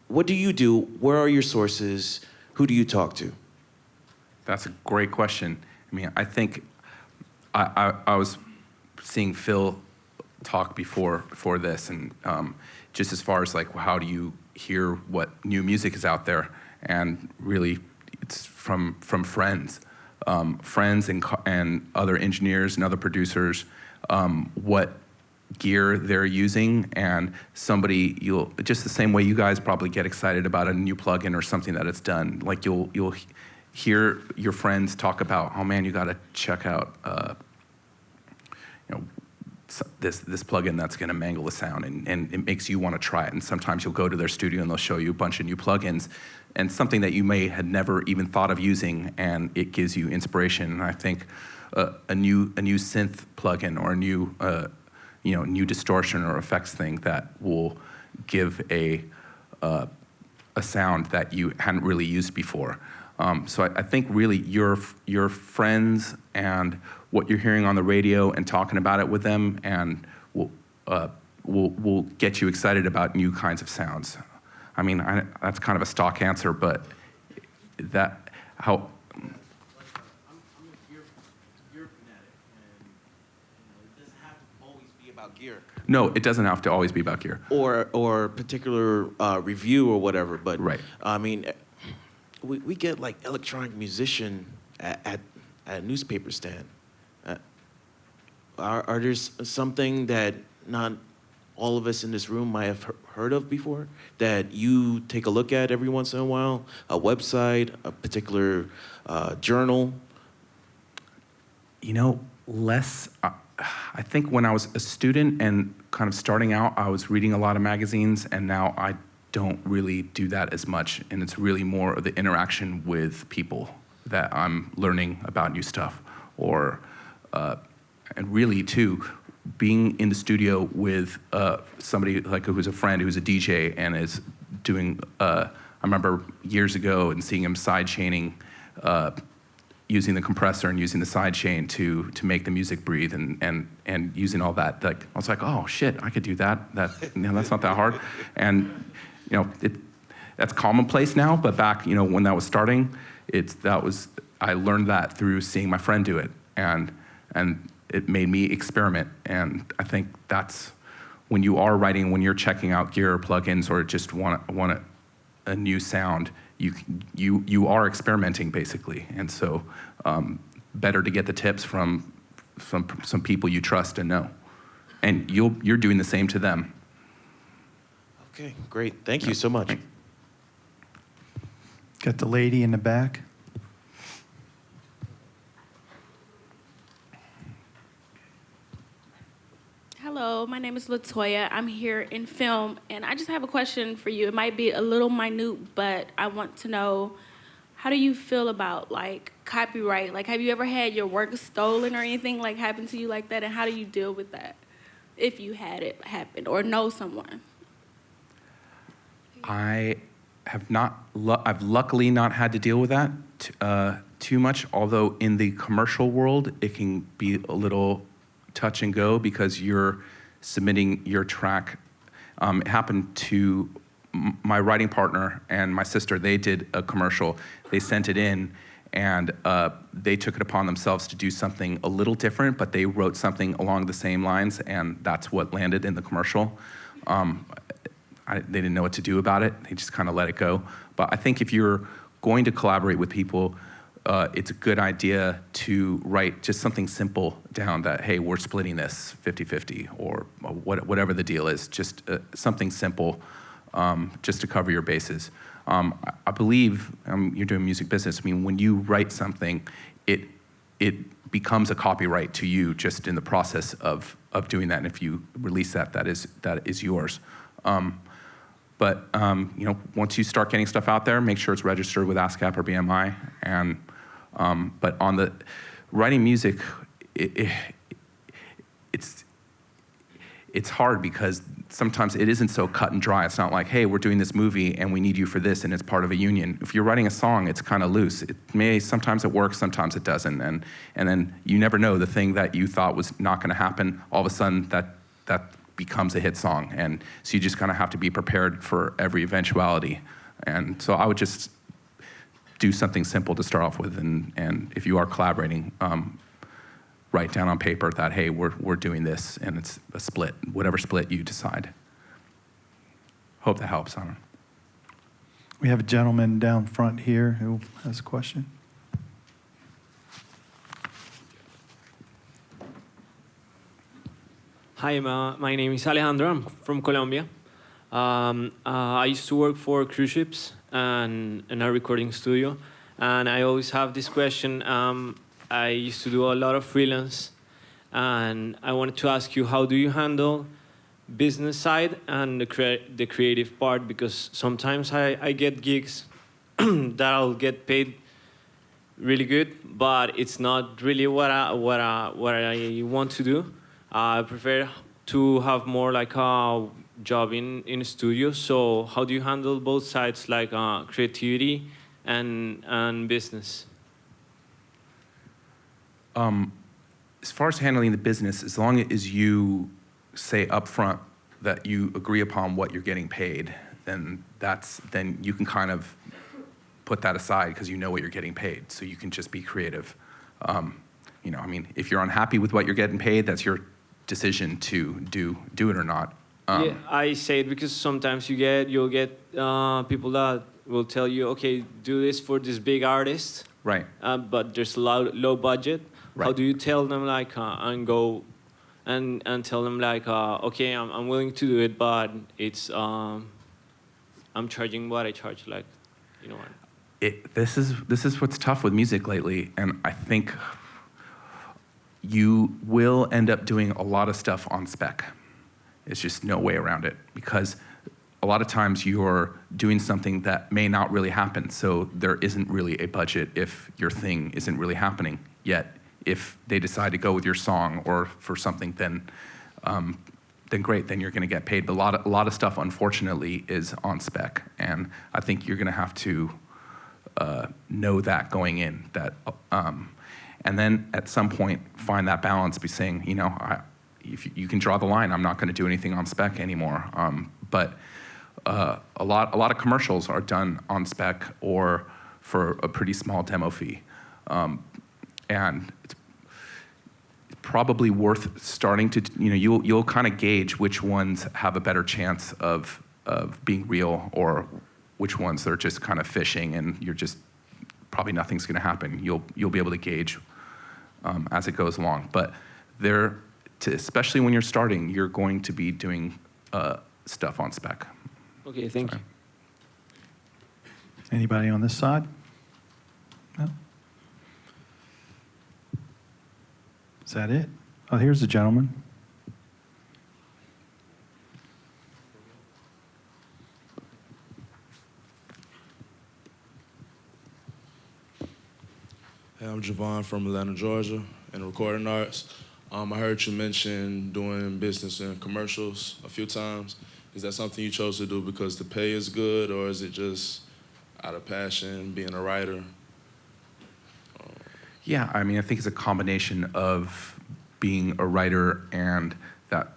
What do you do? Where are your sources? Who do you talk to?
That's a great question. I mean, I think I was seeing Phil talk before this, and just as far as like, how do you hear what new music is out there? And really, it's from friends, and other engineers and other producers, what gear they're using, and just the same way you guys probably get excited about a new plugin or something that it's done. Like you'll hear your friends talk about, oh man, you got to check out, this plugin that's going to mangle the sound, and it makes you want to try it. And sometimes you'll go to their studio and they'll show you a bunch of new plugins and something that you may had never even thought of using, and it gives you inspiration. And I think a new synth plugin or a new distortion or effects thing that will give a sound that you hadn't really used before. So I think really your friends and what you're hearing on the radio and talking about it with them, and will get you excited about new kinds of sounds. I mean, that's kind of a stock answer, but how.
You're fanatic, and it doesn't have to always be about gear.
No, it doesn't have to always be about gear.
Or particular review or whatever, but
Right.
I mean, we get like electronic musician at a newspaper stand. Are there something that not all of us in this room might have heard of before that you take a look at every once in a while? A website, a particular journal?
Less. I think when I was a student and kind of starting out, I was reading a lot of magazines, and now I don't really do that as much. And it's really more of the interaction with people that I'm learning about new stuff, and really too, being in the studio with somebody like who's a friend who's a DJ and is doing. I remember years ago and seeing him side chaining, using the compressor and using the side chain to make the music breathe, and using all that. Like I was like, oh shit, I could do that. That's not that hard, and that's commonplace now. But back when that was starting, I learned that through seeing my friend do it, and it made me experiment. And I think that's when you are writing, when you're checking out gear or plugins or just want a new sound, you are experimenting basically. And so better to get the tips from some people you trust and know. And you're doing the same to them.
Okay, great. Thank you so much.
Got the lady in the back.
Hello, my name is Latoya. I'm here in film, and I just have a question for you. It might be a little minute, but I want to know, how do you feel about like copyright? Like, have you ever had your work stolen or anything like happen to you like that? And how do you deal with that if you had it happen or know someone?
I have not. I've luckily not had to deal with that too much. Although in the commercial world, it can be a little touch and go because you're submitting your track. It happened to my writing partner and my sister. They did a commercial. They sent it in, and they took it upon themselves to do something a little different, but they wrote something along the same lines, and that's what landed in the commercial. They didn't know what to do about it. They just kind of let it go. But I think if you're going to collaborate with people, it's a good idea to write just something simple down that, hey, we're splitting this 50-50 or whatever the deal is, just something simple just to cover your bases. I believe you're doing music business. I mean, when you write something, it becomes a copyright to you just in the process of doing that. And if you release that, that is yours. But once you start getting stuff out there, make sure it's registered with ASCAP or BMI. And but on the writing music, it's hard because sometimes it isn't so cut and dry. It's not like, hey, we're doing this movie and we need you for this, and it's part of a union. If you're writing a song, it's kind of loose. Sometimes it works, sometimes it doesn't, and then you never know, the thing that you thought was not going to happen, all of a sudden that becomes a hit song. And so you just kind of have to be prepared for every eventuality. And so I would just do something simple to start off with, and if you are collaborating, write down on paper that, hey, we're doing this, and it's a split, whatever split you decide. Hope that helps. I don't know.
We have a gentleman down front here who has a question.
Hi, my name is Alejandro. I'm from Colombia. I used to work for cruise ships and in a recording studio, and I always have this question. I used to do a lot of freelance, and I wanted to ask you, how do you handle business side and the creative part? Because sometimes I get gigs that I'll get paid really good, but it's not really what I want to do. I prefer to have more like a job in a studio. So how do you handle both sides, like creativity and business?
As far as handling the business, as long as you say upfront that you agree upon what you're getting paid, then you can kind of put that aside because you know what you're getting paid, so you can just be creative. If you're unhappy with what you're getting paid, that's your decision to do it or not.
Yeah, I say it because sometimes you'll get people that will tell you, okay, do this for this big artist,
right?
But there's a low budget.
Right.
How do you tell them and go and tell them okay, I'm willing to do it, but it's I'm charging what I charge, what.
This is what's tough with music lately, and I think you will end up doing a lot of stuff on spec. It's just no way around it, because a lot of times you're doing something that may not really happen, so there isn't really a budget if your thing isn't really happening yet. If they decide to go with your song or for something, then great, then you're going to get paid. But a lot of stuff, unfortunately, is on spec, and I think you're going to have to know that going in. And then at some point find that balance, be saying, if you can draw the line, I'm not going to do anything on spec anymore. But a lot of commercials are done on spec or for a pretty small demo fee. And it's probably worth starting to, you'll kind of gauge which ones have a better chance of being real, or which ones are just kind of fishing and you're just, probably nothing's going to happen. You'll be able to gauge as it goes along. But especially when you're starting, you're going to be doing stuff on spec.
Okay, thank you.
Anybody on this side? No? Is that it? Oh, here's the gentleman.
Hey, I'm Javon from Atlanta, Georgia, in recording arts. I heard you mention doing business and commercials a few times. Is that something you chose to do because the pay is good, or is it just out of passion, being a writer?
Yeah, I mean, I think it's a combination of being a writer and that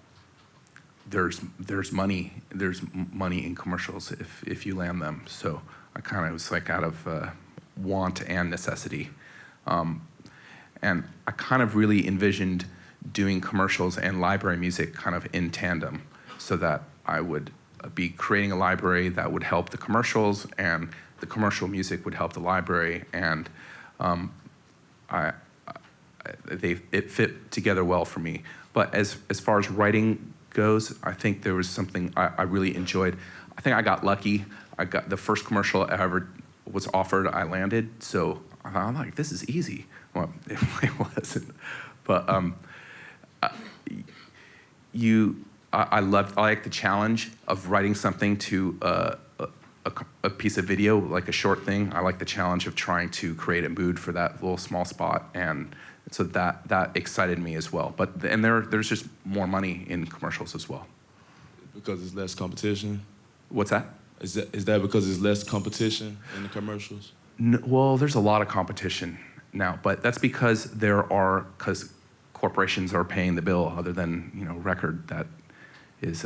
there's money in commercials if you land them. So I kind of was like out of want and necessity. And I kind of really envisioned doing commercials and library music kind of in tandem, so that I would be creating a library that would help the commercials, and the commercial music would help the library, and it fit together well for me. But as far as writing goes, I think there was something I really enjoyed. I think I got lucky. I got the first commercial I ever was offered, I landed, so I'm like, this is easy. Well, it wasn't. But I like the challenge of writing something to a piece of video, like a short thing. I like the challenge of trying to create a mood for that little small spot, and so that excited me as well. But there's just more money in commercials as well.
Because it's less competition?
What's that?
Is that because there's less competition in the commercials?
Well, there's a lot of competition now, but that's because because corporations are paying the bill. Other than record, that is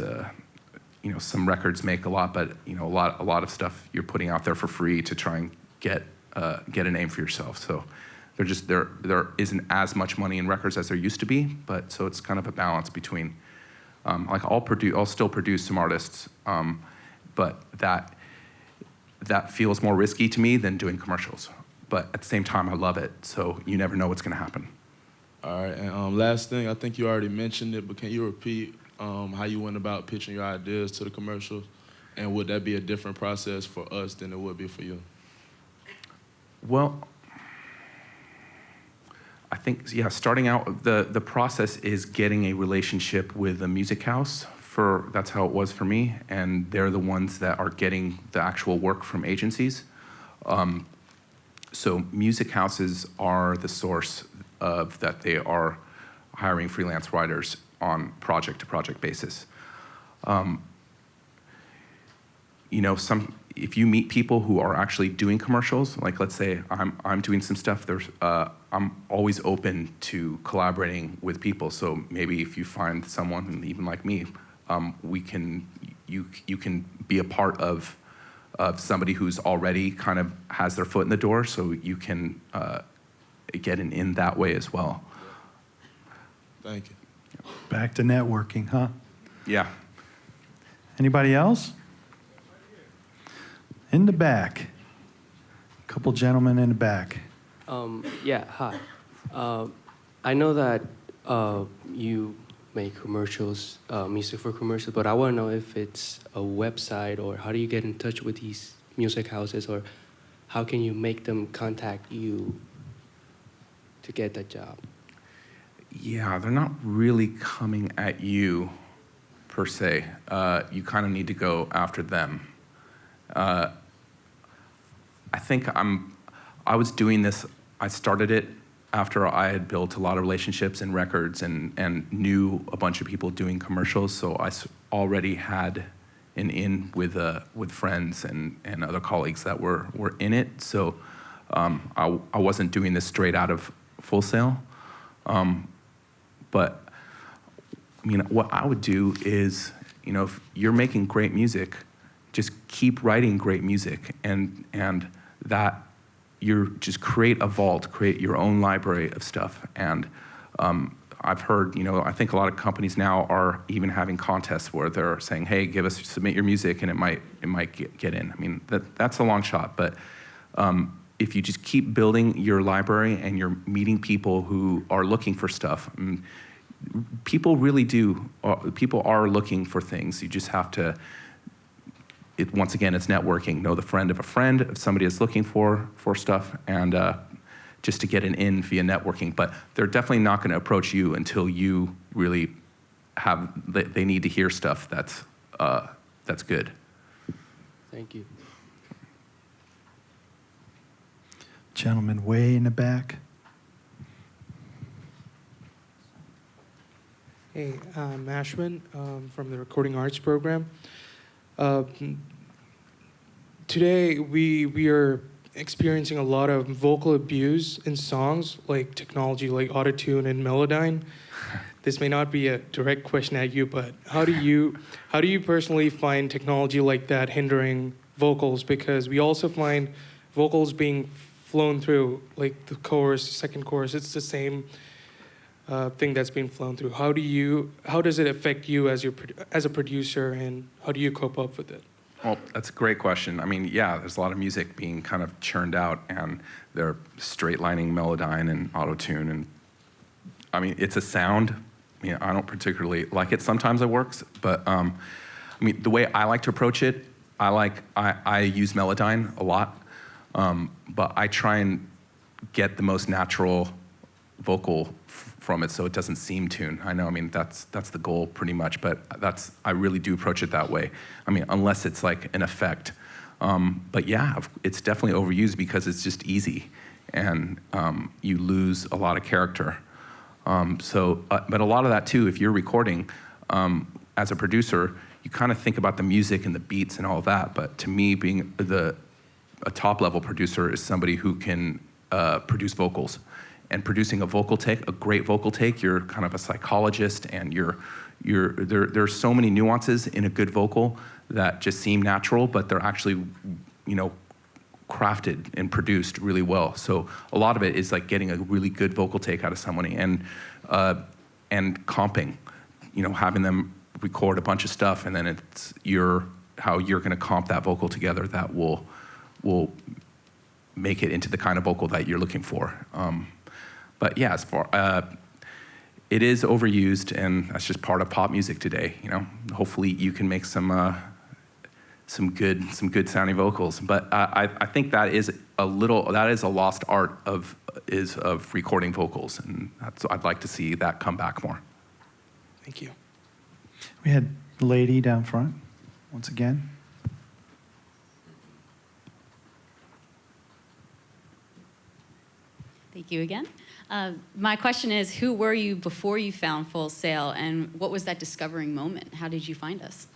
some records make a lot, but a lot of stuff you're putting out there for free to try and get a name for yourself. So there isn't as much money in records as there used to be, but so it's kind of a balance between like I'll still produce some artists, but that feels more risky to me than doing commercials. But at the same time, I love it, so you never know what's going to happen.
All right, and last thing, I think you already mentioned it, but can you repeat how you went about pitching your ideas to the commercials? And would that be a different process for us than it would be for you?
Well, I think, yeah, starting out, the process is getting a relationship with a music house. That's how it was for me, and they're the ones that are getting the actual work from agencies. So music houses are the source of that they are hiring freelance writers on project-to-project basis. If you meet people who are actually doing commercials, like let's say I'm doing some stuff, I'm always open to collaborating with people. So maybe if you find someone, even like me, you can be a part of somebody who's already kind of has their foot in the door, so you can get in that way as well.
Thank you.
Back to networking, huh?
Yeah.
Anybody else? In the back. A couple gentlemen in the back.
Yeah, hi. I know that you make commercials, music for commercials, but I want to know if it's a website, or how do you get in touch with these music houses, or how can you make them contact you to get that job?
Yeah, they're not really coming at you, per se. You kind of need to go after them. I think I was doing this, I started it after I had built a lot of relationships in records and knew a bunch of people doing commercials, so I already had an in with friends and other colleagues that were in it. So I wasn't doing this straight out of Full Sail. But what I would do is, if you're making great music, just keep writing great music, and that just create a vault, create your own library of stuff. And I've heard, I think a lot of companies now are even having contests where they're saying, hey, submit your music, and it might get in. I mean, that's a long shot, but if you just keep building your library and you're meeting people who are looking for stuff, people really do. People are looking for things. You just have to. once again, it's networking. Know the friend of a friend, if somebody is looking for stuff, and just to get an in via networking. But they're definitely not going to approach you until you really they need to hear stuff that's good.
Thank you.
Gentleman way in the back.
Hey, I'm Ashwin from the Recording Arts program. Today, we are experiencing a lot of vocal abuse in songs, like technology like autotune and Melodyne. This may not be a direct question at you, but how do you personally find technology like that hindering vocals? Because we also find vocals being flown through, like the chorus, second chorus, it's the same thing that's being flown through. How does it affect you as a producer, and how do you cope up with it?
Well, that's a great question. I mean, yeah, there's a lot of music being kind of churned out, and they're straight lining Melodyne and autotune, and I mean, it's a sound. I mean, I don't particularly like it. Sometimes it works, but I mean, the way I like to approach it, I use Melodyne a lot, but I try and get the most natural vocal from it, so it doesn't seem tuned. I know, I mean, that's the goal pretty much, but I really do approach it that way. I mean, unless it's like an effect. But yeah, it's definitely overused because it's just easy, and you lose a lot of character. But a lot of that too, if you're recording, as a producer, you kind of think about the music and the beats and all of that, but to me, being a top-level producer is somebody who can produce vocals. And producing a great vocal take, you're kind of a psychologist, and there's so many nuances in a good vocal that just seem natural, but they're actually, crafted and produced really well. So a lot of it is like getting a really good vocal take out of somebody, and comping, having them record a bunch of stuff, and then it's how you're going to comp that vocal together that will make it into the kind of vocal that you're looking for. But yeah, it is overused, and that's just part of pop music today. Hopefully you can make some good sounding vocals. But I think that is a lost art of recording vocals, and I'd like to see that come back more.
Thank you.
We had a lady down front, once again.
Thank you again. My question is, who were you before you found Full Sail, and what was that discovering moment? How did you find us?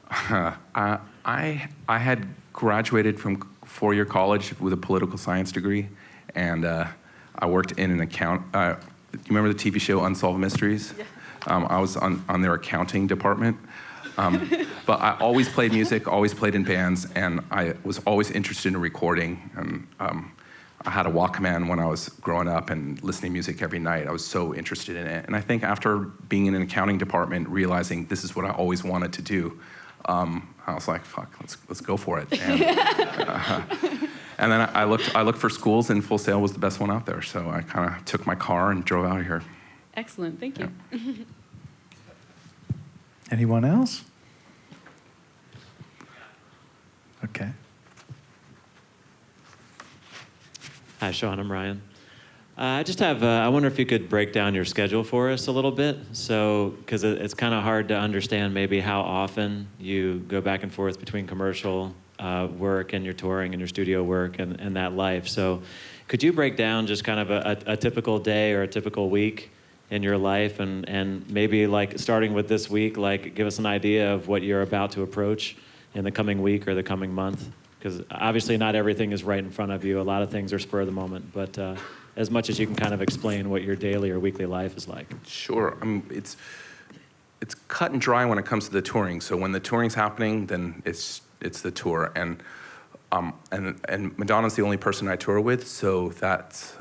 I had graduated from four-year college with a political science degree, and I worked in an account. You remember the TV show Unsolved Mysteries? Yeah. I was on their accounting department. But I always played music, always played in bands, and I was always interested in recording. And I had a Walkman when I was growing up and listening to music every night. I was so interested in it. And I think after being in an accounting department, realizing this is what I always wanted to do, I was like, fuck, let's go for it. And then I looked for schools, and Full Sail was the best one out there. So I kind of took my car and drove out here.
Excellent, thank you.
Yeah.
Anyone else? Okay.
Hi, Sean. I'm Ryan. I just have, I wonder if you could break down your schedule for us a little bit. So, because it's kind of hard to understand maybe how often you go back and forth between commercial work and your touring and your studio work and that life. So could you break down just kind of a typical day or a typical week in your life, and maybe like starting with this week, like give us an idea of what you're about to approach in the coming week or the coming month? Because obviously not everything is right in front of you. A lot of things are spur of the moment, but as much as you can kind of explain what your daily or weekly life is like.
Sure. I mean, it's cut and dry when it comes to the touring. So when the touring's happening, then it's the tour, and Madonna's the only person I tour with. So that's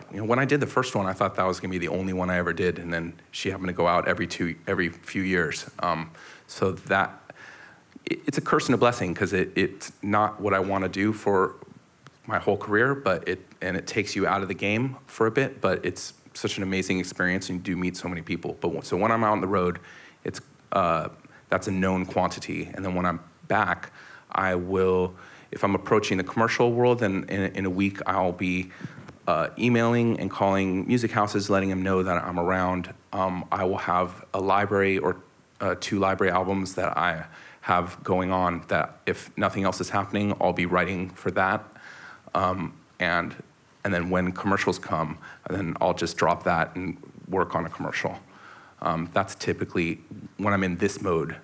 when I did the first one, I thought that was gonna be the only one I ever did, and then she happened to go out every few years. So that it's a curse and a blessing, because it's not what I want to do for my whole career, but it takes you out of the game for a bit, but it's such an amazing experience, and you do meet so many people. So when I'm out on the road, it's that's a known quantity, and then when I'm back, I will, if I'm approaching the commercial world, then in a week I'll be emailing and calling music houses, letting them know that I'm around. I will have a library or 2 library albums that I have going on that if nothing else is happening, I'll be writing for that. And then when commercials come, then I'll just drop that and work on a commercial. That's typically when I'm in this mode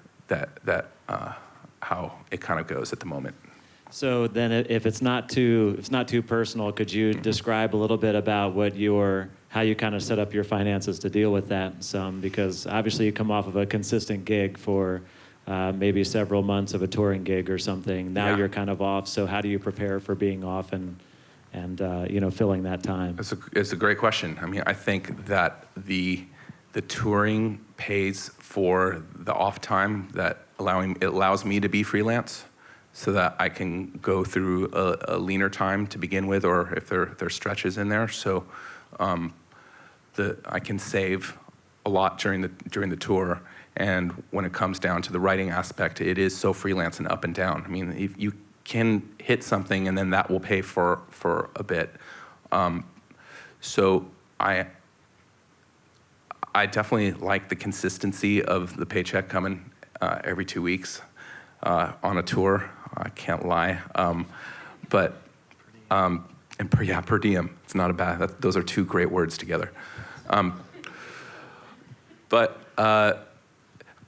how it kind of goes at the moment.
So then, if it's not too personal, could you describe a little bit about how you kind of set up your finances to deal with that some? Because obviously you come off of a consistent gig for maybe several months of a touring gig or something. Now you're kind of off. So how do you prepare for being off and filling that time?
It's a great question. I mean, I think that the touring pays for the off time that it allows me to be freelance, so that I can go through a leaner time to begin with, or if there are stretches in there. So I can save a lot during the tour. And when it comes down to the writing aspect, it is so freelance and up and down. I mean, if you can hit something and then that will pay for a bit. So I definitely like the consistency of the paycheck coming every 2 weeks on a tour. I can't lie. Per diem. It's not a bad. Those are 2 great words together.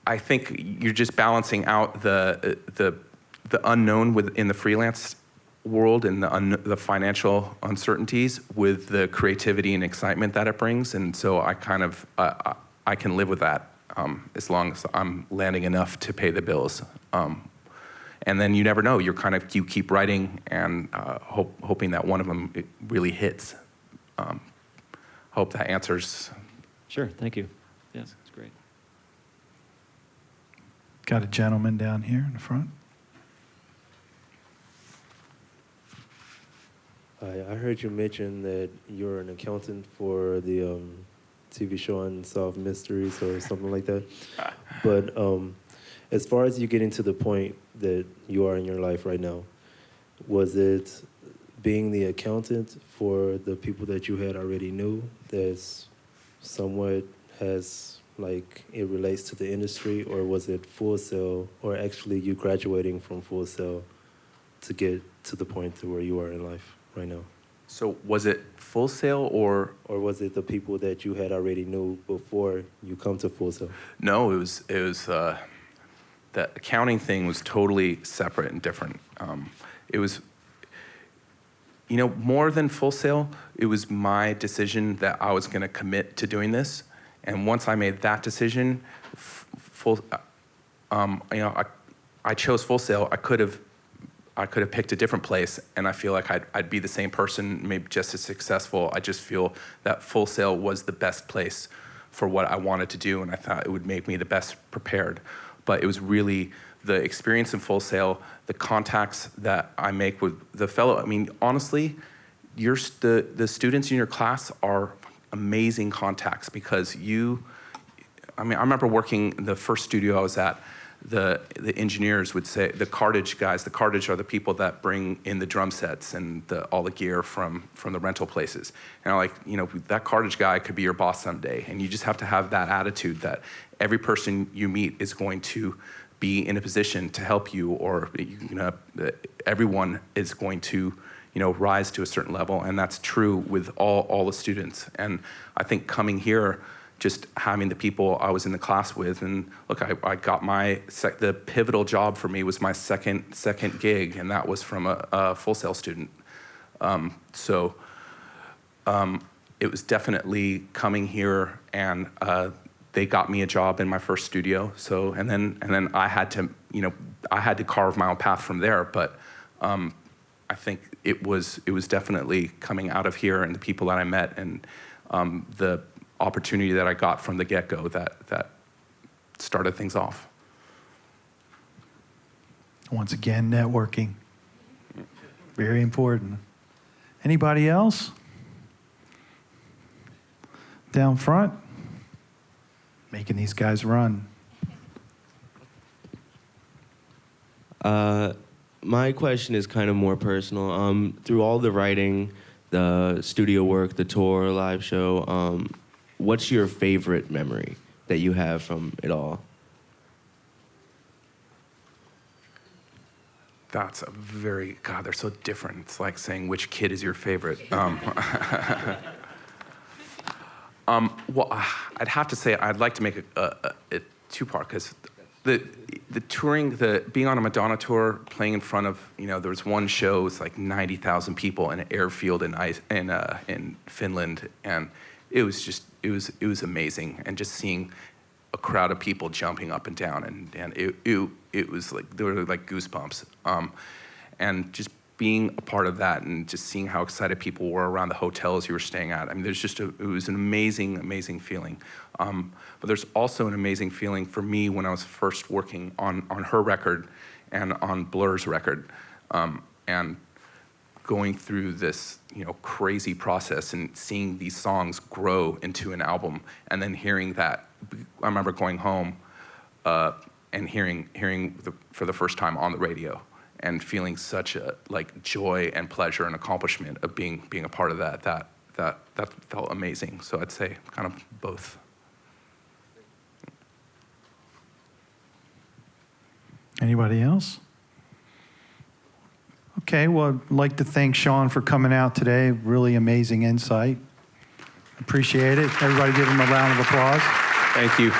I think you're just balancing out the unknown within the freelance world and the financial uncertainties with the creativity and excitement that it brings. And so I kind of I can live with that as long as I'm landing enough to pay the bills. And then you never know. You keep writing and hoping that one of them it really hits. Hope that answers.
Sure. Thank you. Yes, it's great.
Got a gentleman down here in the front.
I heard you mention that you're an accountant for the TV show Unsolved Mysteries or something like that. But as far as you getting to the point that you are in your life right now, was it being the accountant for the people that you had already knew that's somewhat has, like, it relates to the industry, or was it Full Sail, or actually you graduating from Full Sail to get to the point to where you are in life right now?
So was it Full Sail or
was it the people that you had already knew before you come to Full Sail?
No, it was the accounting thing was totally separate and different. It was, more than Full Sail, it was my decision that I was going to commit to doing this. And once I made that decision, I chose Full Sail. I could have picked a different place, and I feel like I'd be the same person, maybe just as successful. I just feel that Full Sail was the best place for what I wanted to do, and I thought it would make me the best prepared. But it was really the experience in Full Sail, the contacts that I make with the fellow. I mean, honestly, the students in your class are amazing contacts because I remember working the first studio I was at, the engineers would say, the cartage guys, the cartage are the people that bring in the drum sets and all the gear from the rental places. And I'm like, that cartage guy could be your boss someday. And you just have to have that attitude that every person you meet is going to be in a position to help you, or everyone is going to rise to a certain level. And that's true with all the students. And I think coming here, just having the people I was in the class with, and look, I got the pivotal job for me was my second gig, and that was from a Full Sail student. It was definitely coming here, and they got me a job in my first studio. So, and then I had to carve my own path from there. But I think it was definitely coming out of here and the people that I met and the opportunity that I got from the get-go that started things off.
Once again, networking. Very important. Anybody else? Down front? Making these guys run.
My question is kind of more personal. Through all the writing, the studio work, the tour, live show, what's your favorite memory that you have from it all?
That's a very, God, they're so different. It's like saying which kid is your favorite. Well, I'd have to say I'd like to make a two-part, because the touring, being on a Madonna tour, playing in front of, there was one show, it's like 90,000 people in an airfield in Finland, and it was amazing, and just seeing a crowd of people jumping up and down, and it was like, there were like goosebumps, and just being a part of that, and just seeing how excited people were around the hotels you were staying at. I mean, it was an amazing, amazing feeling. But there's also an amazing feeling for me when I was first working on her record and on Blur's record, and going through this, crazy process and seeing these songs grow into an album, and then hearing that. I remember going home and hearing for the first time on the radio, and feeling such a joy and pleasure and accomplishment of being a part of that. That felt amazing. So I'd say kind of both.
Anybody else? Okay, well, I'd like to thank Sean for coming out today. Really amazing insight. Appreciate it. Everybody give him a round of applause.
Thank you.